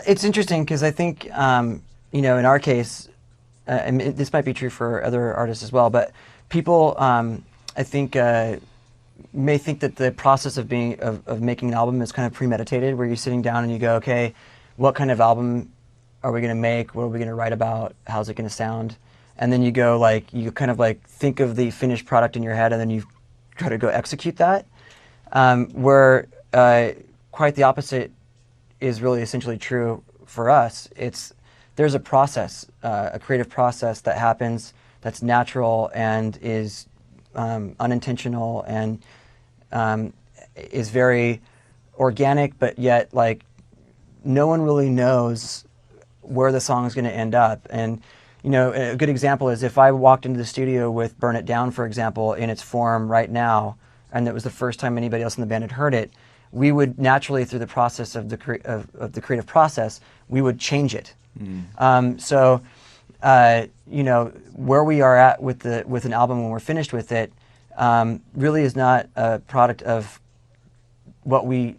It's interesting because I think, you know, in our case, I mean, this might be true for other artists as well, but people, I think, may think that the process of making an album is kind of premeditated, where you're sitting down and you go, okay, what kind of album are we going to make? What are we going to write about? How's it going to sound? And then you go, like, you kind of like think of the finished product in your head, and then you try to go execute that. Where quite the opposite is really essentially true for us. There's a process, a creative process that happens that's natural and is unintentional and is very organic, but yet like no one really knows where the song is going to end up. And you know, a good example is if I walked into the studio with Burn It Down, for example, in its form right now, and it was the first time anybody else in the band had heard it, we would naturally, through the process of the creative process, we would change it. So, you know, where we are at with an album when we're finished with it, really is not a product of what we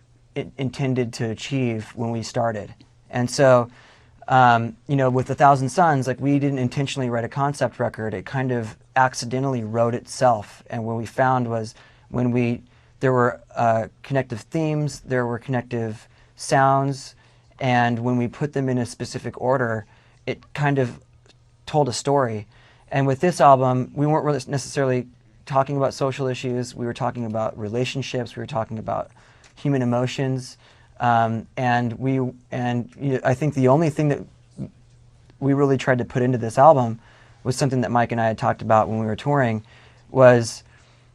intended to achieve when we started. And so, you know, with 1,000 Suns, like, we didn't intentionally write a concept record. It kind of accidentally wrote itself. And what we found was there were connective themes, there were connective sounds, and when we put them in a specific order, it kind of told a story. And with this album, we weren't really necessarily talking about social issues. We were talking about relationships. We were talking about human emotions. And you know, I think the only thing that we really tried to put into this album was something that Mike and I had talked about when we were touring, was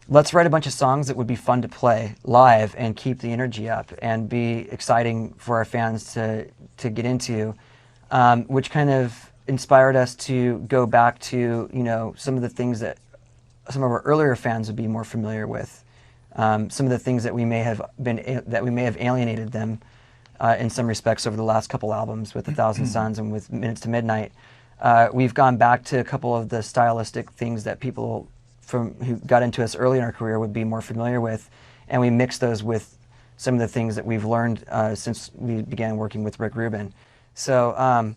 let's write a bunch of songs that would be fun to play live and keep the energy up and be exciting for our fans to get into, which kind of inspired us to go back to, you know, some of the things that some of our earlier fans would be more familiar with, some of the things that we may have alienated them in some respects over the last couple albums with 1,000 Suns and with Minutes to Midnight. We've gone back to a couple of the stylistic things that people who got into us early in our career would be more familiar with, and we mix those with some of the things that we've learned since we began working with Rick Rubin. So,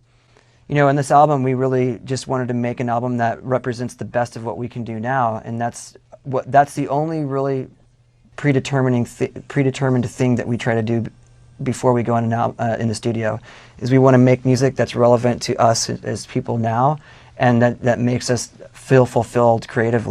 you know, in this album, we really just wanted to make an album that represents the best of what we can do now, and that's the only really predetermined thing that we try to do before we go in the studio, is we want to make music that's relevant to us as people now, and that makes us feel fulfilled creatively.